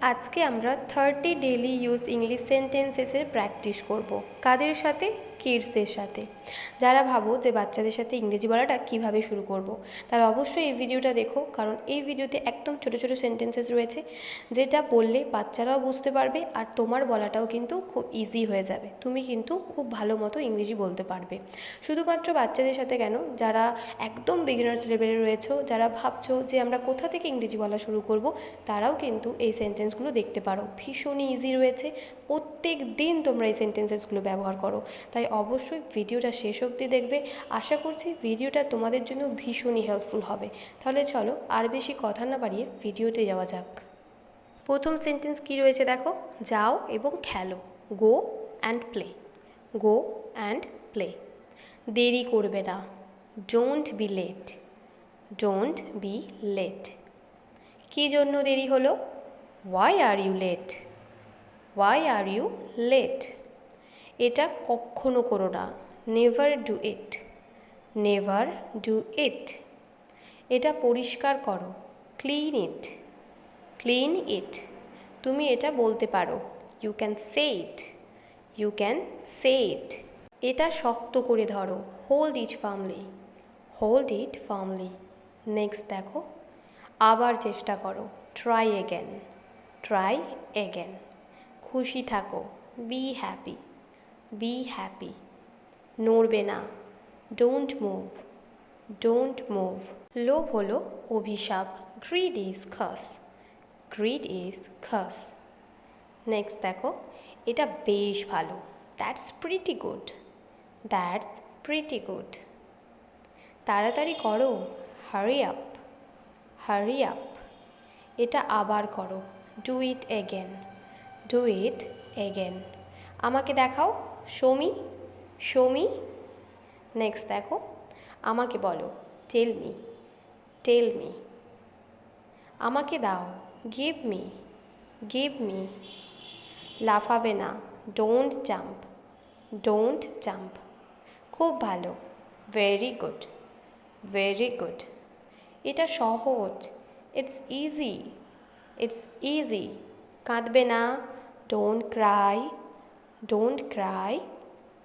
আজকে আমরা 30 daily use English সেন্টেন্সেসের practice করব। কাদের সাথে? কিডসদের সাথে। যারা ভাবো যে বাচ্চাদের সাথে ইংরেজি বলাটা কিভাবে শুরু করব, তারা অবশ্যই এই ভিডিওটা দেখো, কারণ এই ভিডিওতে একদম ছোট ছোট সেন্টেন্সেস রয়েছে যেটা বললে বাচ্চারাও বুঝতে পারবে আর তোমার বলাটাও কিন্তু খুব ইজি হয়ে যাবে। তুমি কিন্তু খুব ভালো মতো ইংরেজি বলতে পারবে। শুধুমাত্র বাচ্চাদের সাথে কেন, যারা একদম বিগিনার্স লেভেলে রয়েছে, যারা ভাবছো যে আমরা কোথা থেকে ইংরেজি বলা শুরু করব, তারাও কিন্তু এই সেন্টেন্সগুলো দেখতে পারো। ভীষণই ইজি রয়েছে, প্রত্যেক দিন তোমরা এই সেন্টেন্সেসগুলো ব্যবহার করো। তাই অবশ্যই ভিডিওটা শেষ অবধি দেখবে। আশা করছি ভিডিওটা তোমাদের জন্য ভীষণই হেল্পফুল হবে। তাহলে চলো আর বেশি কথা না বাড়িয়ে ভিডিওতে যাওয়া যাক। প্রথম সেন্টেন্স কি রয়েছে দেখো, যাও এবং খেলো। Go and play. Go and play. দেরি করবে না। Don't be late. Don't be late. কী জন্য দেরি হলো? Why are you late? Why are you late? এটা কখনো করো না। Never do it. Never do it. এটা পরিষ্কার করো। Clean it. Clean it. তুমি এটা বলতে পারো। You can say it. You can say it. এটা শক্ত করে ধরো। Hold it firmly. Hold it firmly. Next দেখো, আবার চেষ্টা করো। Try again. Try again. খুশি থাকো। Be happy. Be happy. নড়বে না। Don't move. Don't move. লোভ হলো অভিশাপ। Greed is curse. Greed is curse. Next দেখো, এটা বেশ ভালো। That's pretty good. That's pretty good. তাড়াতাড়ি করো। Hurry up. Hurry up. এটা আবার করো। Do it again. Do it again. আমাকে দেখাও। Show me. Show me. Next দেখো, আমাকে বলো। Tell me. Tell me. আমাকে দাও। Give me. Give me. লাফাবে না। Don't jump. Don't jump. খুব ভালো। Very good. Very good. এটা সহজ। It's easy. It's easy. কাঁদবে না। Don't cry. Don't cry.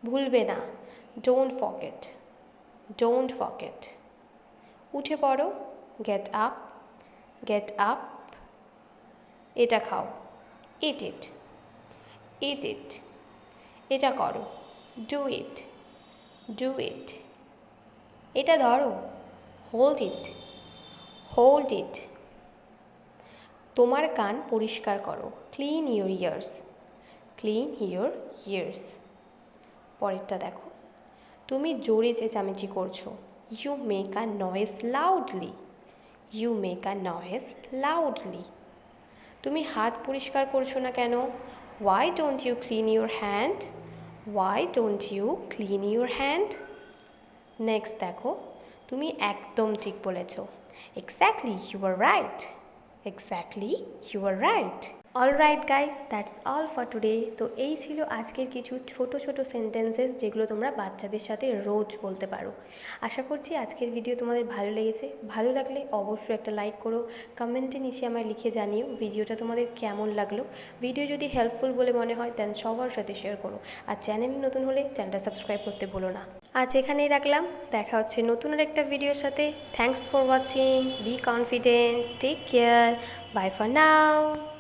ভুলবে না। Don't forget. Don't forget. উঠে পড়ো। Get up. Get up. এটা খাও। Eat it. It it. এটা করো। Do it. Do it. এটা ধরো। Hold it. Hold it. তোমার কান পরিষ্কার করো। Clean your ears. Clean your years. পরেরটা দেখো, তুমি জোরে চেঁচামেচি করছো। You make a noise loudly. You make a noise loudly. তুমি হাত পরিষ্কার করছো না কেন? Why don't you clean your hand? Why don't you clean your hand? Next দেখো, তুমি একদম ঠিক বলেছ। Exactly you are right. Exactly you are right. All right guys, that's all for today. তো এই ছিল আজকের কিছু ছোট ছোট সেন্টেন্সেস যেগুলো তোমরা বাচ্চাদের সাথে রোজ বলতে পারো। আশা করছি আজকের ভিডিও তোমাদের ভালো লেগেছে। ভালো লাগলে অবশ্যই একটা লাইক করো। কমেন্টে নিচে আমায় লিখে জানিও ভিডিওটা তোমাদের কেমন লাগলো। ভিডিও যদি হেল্পফুল বলে মনে হয় দেন সবার সাথে শেয়ার করো। আর চ্যানেলে নতুন হলে চ্যানেলটা সাবস্ক্রাইব করতে ভুলো না। আজ এখানেই রাখলাম, দেখা হচ্ছে নতুন একটা ভিডিওর সাথে। Thanks for watching. Be confident. Take care. Bye for now.